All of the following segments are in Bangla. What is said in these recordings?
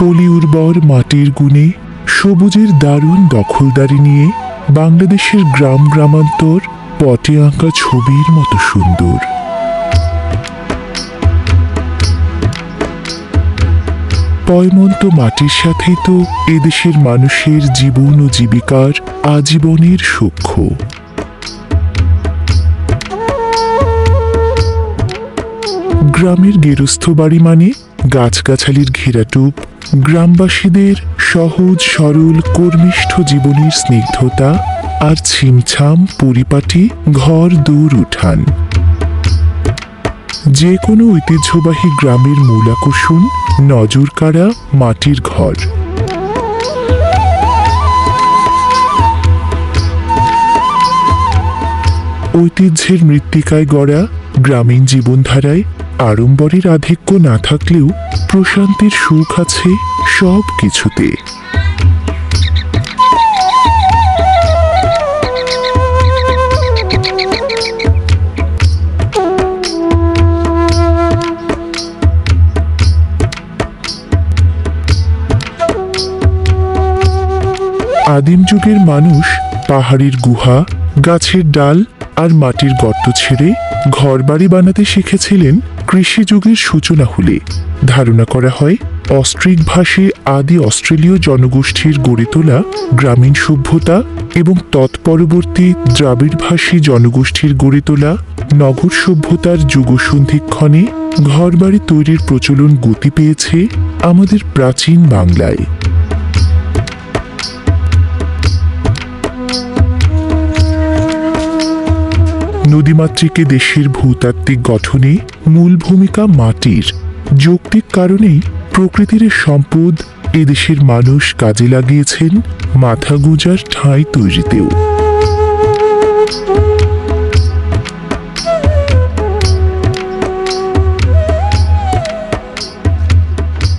পলি উর্বর মাটির গুণে সবুজের দারুণ দখলদারি নিয়ে বাংলাদেশের গ্রাম গ্রামান্তর পটে আঁকা ছবির মতো সুন্দর। পয়মন্ত মাটির সাথেই তো এদেশের মানুষের জীবন ও জীবিকার আজীবনের সূক্ষ্ম। গ্রামের গেরস্থ বাড়ি মানে গাছগাছালির ঘেরাটুপ, গ্রামবাসীদের সহজ সরল কর্মিষ্ঠ জীবনের স্নিগ্ধতা আর ছিমছাম পরিপাটি ঘর দূর উঠান। যে কোনো ঐতিহ্যবাহী গ্রামের মূল আকর্ষণ নজর কাড়া মাটির ঘর। ঐতিহ্যের মৃত্তিকায় গড়া গ্রামীণ জীবনধারায় আড়ম্বরের আধিক্য না থাকলেও প্রশান্তির সুখ আছে সব কিছুতে। আদিম যুগের মানুষ পাহাড়ের গুহা, গাছের ডাল আর মাটির গর্ত ছেড়ে ঘরবাড়ি বানাতে শিখেছিলেন কৃষি যুগের সূচনা হলে। ধারণা করা হয় অস্ট্রিক ভাষী আদি অস্ট্রেলীয় জনগোষ্ঠীর গড়ে তোলা গ্রামীণ সভ্যতা এবং তৎপরবর্তী দ্রাবিড় ভাষী জনগোষ্ঠীর গড়ে তোলা নগর সভ্যতার যুগসন্ধিক্ষণে ঘরবাড়ি তৈরির প্রচলন গতি পেয়েছে আমাদের প্রাচীন বাংলায়। নদীমাতৃকে দেশের ভূতাত্ত্বিক গঠনে মূল ভূমিকা মাটির। যৌক্তিক কারণেই প্রকৃতির সম্পদ এদেশের মানুষ কাজে লাগিয়েছেন মাথা গোঁজার ঠাঁই তৈরিতেও।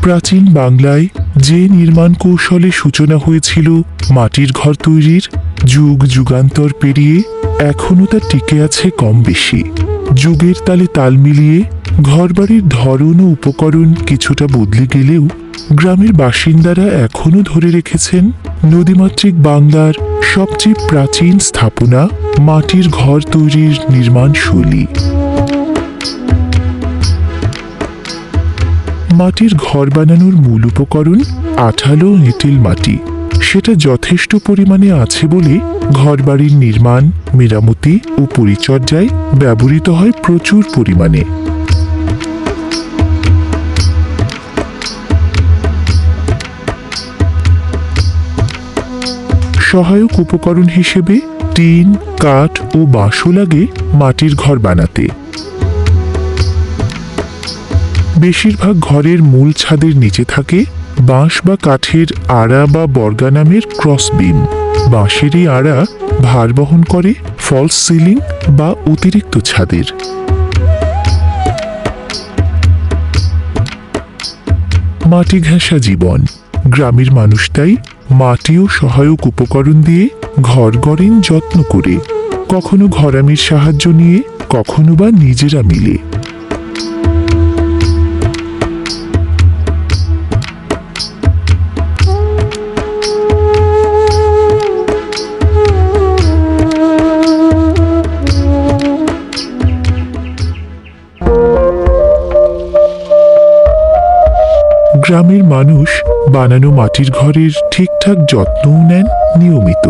প্রাচীন বাংলায় যে নির্মাণ কৌশলে সূচনা হয়েছিল মাটির ঘর তৈরির, যুগ যুগান্তর পেরিয়ে এখনও তা টিকে আছে কম বেশি। যুগের তালে তাল মিলিয়ে ঘরবাড়ির ধরন ও উপকরণ কিছুটা বদলে গেলেও গ্রামের বাসিন্দারা এখনও ধরে রেখেছেন নদীমাতৃক বাংলার সবচেয়ে প্রাচীন স্থাপনা মাটির ঘর তৈরির নির্মাণ শৈলী। মাটির ঘর বানানোর মূল উপকরণ আঠালো এঁটেল মাটি। সেটা যথেষ্ট পরিমাণে আছে বলে ঘরবাড়ির নির্মাণ, মেরামতি ও পরিচর্যায় ব্যবহৃত হয় প্রচুর পরিমাণে। সহায়ক উপকরণ হিসেবে টিন, কাঠ ও বাঁশও লাগে মাটির ঘর বানাতে। বেশিরভাগ ঘরের মূল ছাদের নিচে থাকে বাঁশ বা কাঠের আড়া বা বর্গা নামের ক্রস বিম। বাঁশের এই আড়া ভার বহন করে ফলস সিলিং বা অতিরিক্ত ছাদের। মাটি ঘেঁষা জীবন। গ্রামের মানুষ তাই মাটি ও সহায়ক উপকরণ দিয়ে ঘর গড়েন যত্ন করে, কখনো ঘরামির সাহায্য নিয়ে, কখনো বা নিজেরা মিলে। গ্রামের মানুষ বানানো মাটির ঘরের ঠিকঠাক যত্নও নেন নিয়মিত।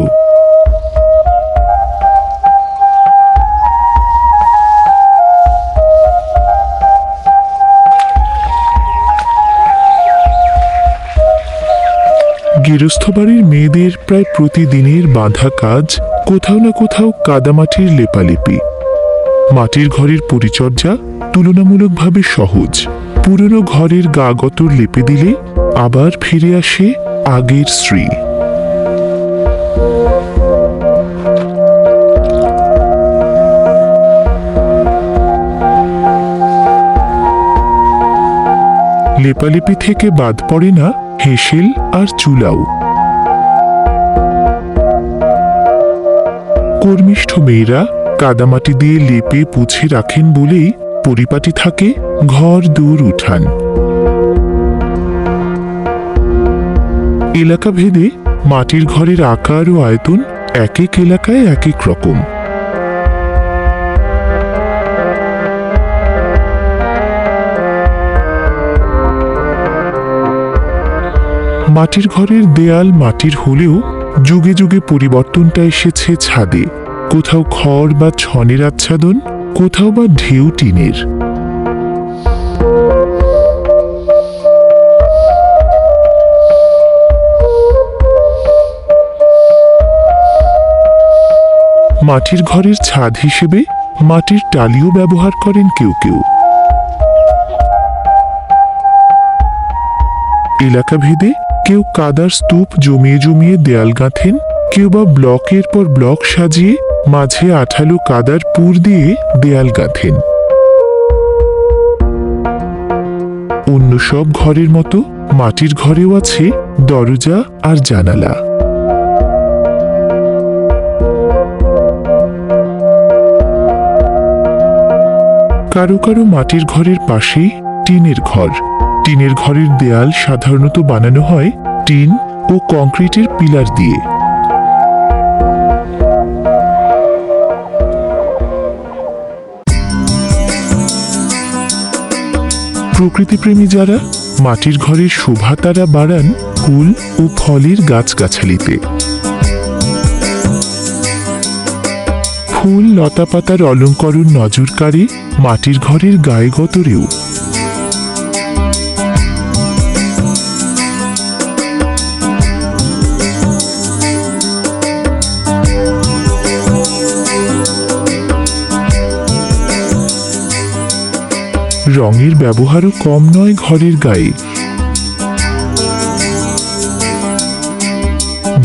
গৃহস্থ বাড়ির মেয়েদের প্রায় প্রতিদিনের বাঁধা কাজ কোথাও না কোথাও কাদামাটির লেপালেপি। মাটির ঘরের পরিচর্যা তুলনামূলকভাবে সহজ। পুরনো ঘরের গা গতর লেপে দিলে আবার ফিরে আসে আগের শ্রী। লেপালেপি থেকে বাদ পড়ে না হেঁসেল আর চুলাও। কর্মিষ্ঠ মেয়েরা কাদামাটি দিয়ে লেপে পুছে রাখেন বলেই পরিপাটি থাকে ঘর দূর উঠান। এলাকা ভেদে মাটির ঘরের আকার ও আয়তন এক এক এলাকায় এক এক রকম। মাটির ঘরের দেয়াল মাটির হলেও যুগে যুগে পরিবর্তনটা এসেছে ছাদে, কোথাও খড় বা ছনের আচ্ছাদন, কোথাও বা ঢেউ টিনের। মাটির ঘরের ছাদ হিসেবে মাটির টালিও ব্যবহার করেন কেউ কেউ। এলাকা ভেদে কেউ কাদার স্তূপ জমিয়ে জমিয়ে দেয়াল গাঁথেন, কেউ বা ব্লকের পর ব্লক সাজিয়ে মাঝে আঠালো কাদার পুর দিয়ে দেয়াল গাঁথেন। অন্য সব ঘরের মতো মাটির ঘরেও আছে দরজা আর জানালা। কারো কারো মাটির ঘরের পাশেই টিনের ঘর। টিনের ঘরের দেয়াল সাধারণত বানানো হয় টিন ও কংক্রিটের পিলার দিয়ে। প্রকৃতিপ্রেমী যারা মাটির ঘরের শোভা তারা বাড়ান ফুল ও ফলের গাছগাছালিতে। ফুল লতাপাতার অলঙ্করণ নজর কাড়ে মাটির ঘরের গায়ে গতরেও। রঙের ব্যবহারও কম নয় ঘরের গায়ে।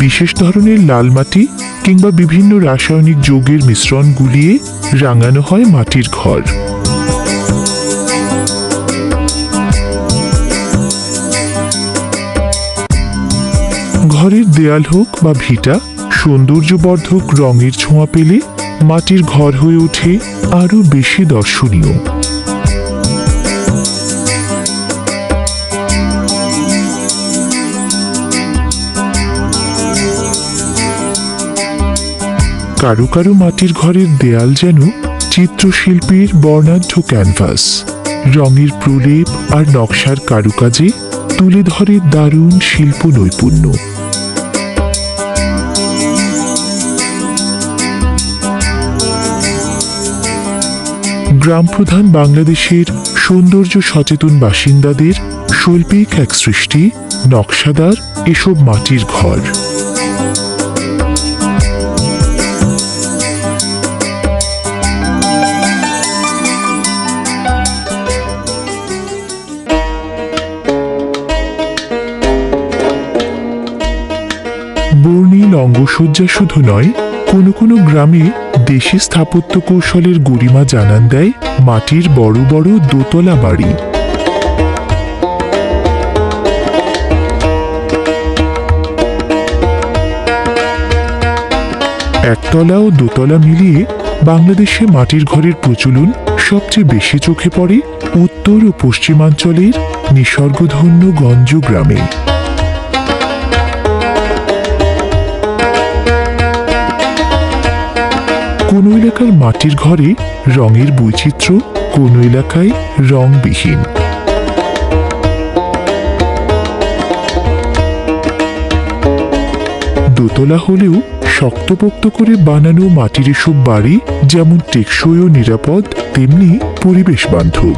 বিশেষ ধরনের লাল মাটি কিংবা বিভিন্ন রাসায়নিক যৌগের মিশ্রণ গুলিয়ে রাঙানো হয় মাটির ঘর। ঘরের দেয়াল হোক বা ভিটা, সৌন্দর্যবর্ধক রঙের ছোঁয়া পেলে মাটির ঘর হয়ে ওঠে আরো বেশি দর্শনীয়। কারো কারো মাটির ঘরের দেয়াল যেন চিত্রশিল্পীর বর্ণাঢ্য ক্যানভাস। রঙের প্রলেপ আর নকশার কারুকাজে তুলে ধরে দারুণ শিল্প নৈপুণ্য। গ্রামপ্রধান বাংলাদেশের সৌন্দর্য সচেতন বাসিন্দাদের শৈল্পিক এক সৃষ্টি নকশাদার এসব মাটির ঘর। বর্ণিল অঙ্গসজ্জা শুধু নয়, কোনো কোনো গ্রামে দেশি স্থাপত্য কৌশলের গরিমা জানান দেয় মাটির বড় বড় দোতলা বাড়ি। একতলা ও দোতলা মিলিয়ে বাংলাদেশে মাটির ঘরের প্রচলন সবচেয়ে বেশি চোখে পড়ে উত্তর ও পশ্চিমাঞ্চলের নিসর্গধন্য গঞ্জ গ্রামে। কোনো এলাকার মাটির ঘরে রঙের বৈচিত্র্য, কোনো এলাকায় রংবিহীন। দোতলা হলেও শক্তপোক্ত করে বানানো মাটির এসব বাড়ি যেমন টেকসই ও নিরাপদ, তেমনি পরিবেশ বান্ধব।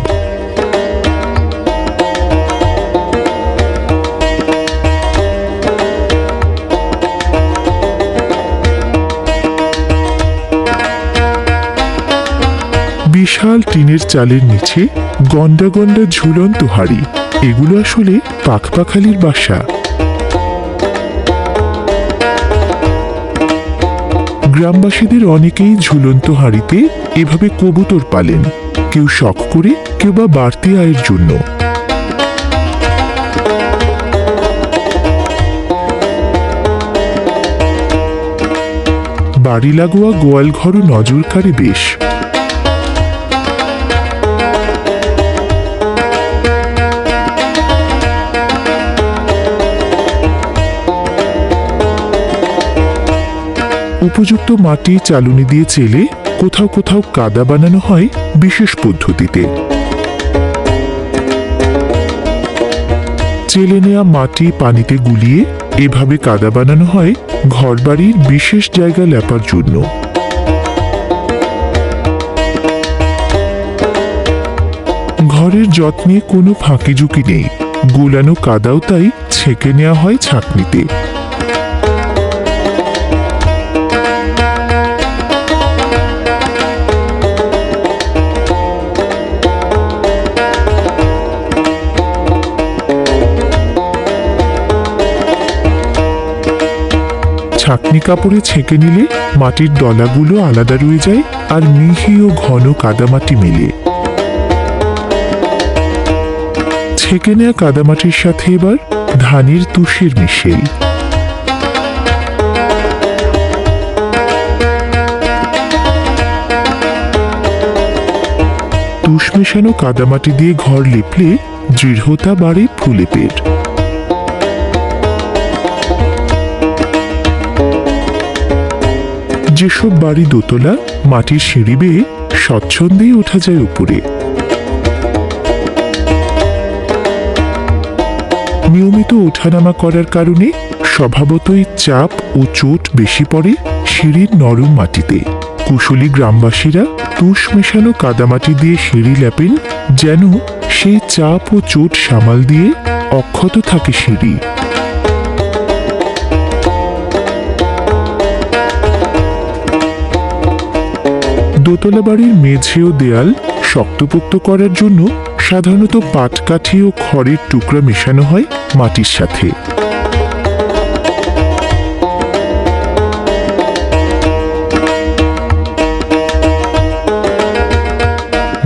বিশাল টিনের চালের নিচে গন্ডা গন্ডা ঝুলন্ত হাড়ি, এগুলো আসলে পাখপাখালির বাসা। গ্রামবাসীদের অনেকেই ঝুলন্ত হাড়িতে এভাবে কবুতর পালেন, কেউ শখ করে, কেউ বা বাড়তি আয়ের জন্য। বাড়ি লাগোয়া গোয়াল ঘরও নজর কাড়ে বেশ। উপযুক্ত মাটি চালুনি দিয়ে চেলে কোথাও কোথাও কাদা বানানো হয় বিশেষ পদ্ধতিতে। চেলে নেওয়া মাটি পানিতে গুলিয়ে এভাবে কাদা বানানো হয় ঘরবাড়ির বিশেষ জায়গা লেপার জন্য। ঘরের যত্নে কোনো ফাঁকি ঝুঁকি নেই, গোলানো কাদাও তাই ছেঁকে নেওয়া হয় ছাঁকনিতে। ছাঁকনি কাপড়ে ছেঁকে নিলে মাটির দলাগুলো আলাদা রয়ে যায় আর মিহি ও ঘন কাদামাটি মেলে। ছেঁকে নেওয়া কাদামাটির সাথে এবার ধানের তুষের মিশেল। তুষ মেশানো কাদামাটি দিয়ে ঘর লেপলে দৃঢ়তা বাড়ে ফুলেপের। যেসব বাড়ি দোতলা, মাটির সিঁড়ি বেয়ে স্বচ্ছন্দেই ওঠা যায় উপরে। নিয়মিত ওঠানামা করার কারণে স্বভাবতই চাপ ও চোট বেশি পড়ে সিঁড়ির নরম মাটিতে। কুশলী গ্রামবাসীরা তুষ মেশানো কাদামাটি দিয়ে সিঁড়ি লেপেন, যেন সেই চাপ ও চোট সামাল দিয়ে অক্ষত থাকে সিঁড়ি। দোতলা বাড়ির মেঝে ও দেয়াল শক্তপোক্ত করার জন্য সাধারণত পাটকাঠি ও খড়ের টুকরা মেশানো হয় মাটির সাথে।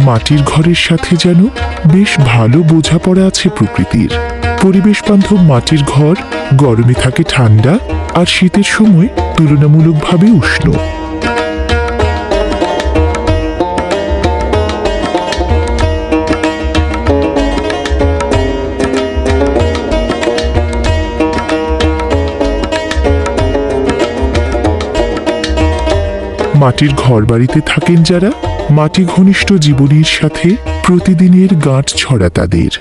মাটির ঘরের সাথে যেন বেশ ভালো বোঝাপড়া আছে প্রকৃতির। পরিবেশ বান্ধব মাটির ঘর গরমে থাকে ঠান্ডা আর শীতের সময় তুলনামূলকভাবে উষ্ণ। মাটির ঘরবাড়িতে থাকেন যারা, মাটি ঘনিষ্ঠ জীবনের সাথে প্রতিদিনের গাঁট ছড়া তাদের।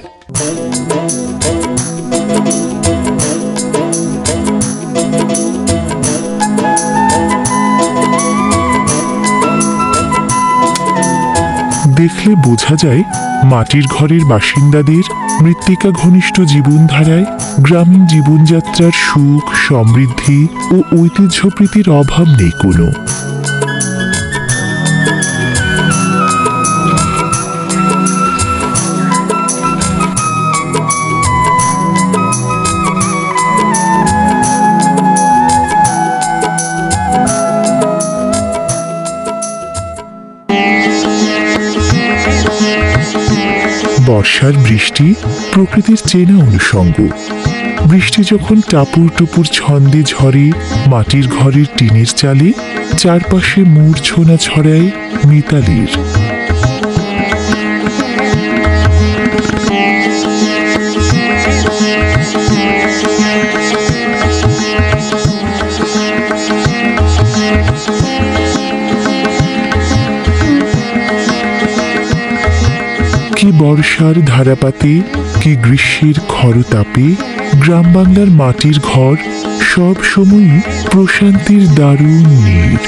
দেখলে বোঝা যায় মাটির ঘরের বাসিন্দাদের মৃত্তিকা ঘনিষ্ঠ জীবনধারায় গ্রামীণ জীবনযাত্রার সুখ, সমৃদ্ধি ও ঐতিহ্যপ্রীতির অভাব নেই কোনো। বর্ষার বৃষ্টি প্রকৃতির চেনা অনুষঙ্গ। বৃষ্টি যখন টাপুর টুপুর ছন্দে ঝরে মাটির ঘরের টিনের চালে, চারপাশে মূর্ছনা ছড়ায় মিতালির। কি বর্ষার ধারাপাতে, কি গ্রীষ্মের খরতাপে, গ্রাম বাংলার মাটির ঘর সব সময়ই প্রশান্তির দারুণ নীড়।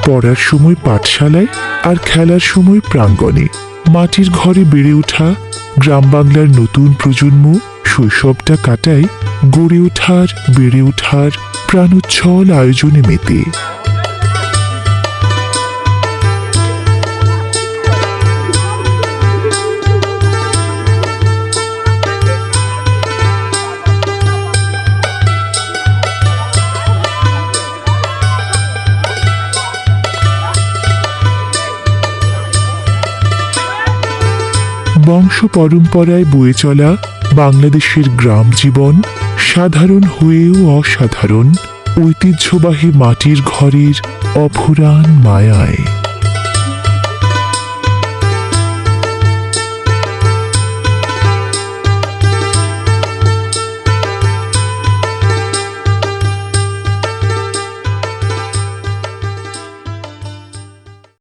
পড়ার সময় পাঠশালায় আর খেলার সময় প্রাঙ্গণে মাটির ঘরে বেড়ে ওঠা গ্রাম বাংলার নতুন প্রজন্ম শৈশবটা কাটায় গড়ে ওঠার, বেড়ে ওঠার প্রাণোচ্ছল আয়োজনে মেতে। বংশ পরম্পরায় বয়ে চলা বাংলাদেশের গ্রাম জীবন সাধারণ হয়েও অসাধারণ, ঐতিহ্যবাহী মাটির ঘরের অফুরান মায়ায়।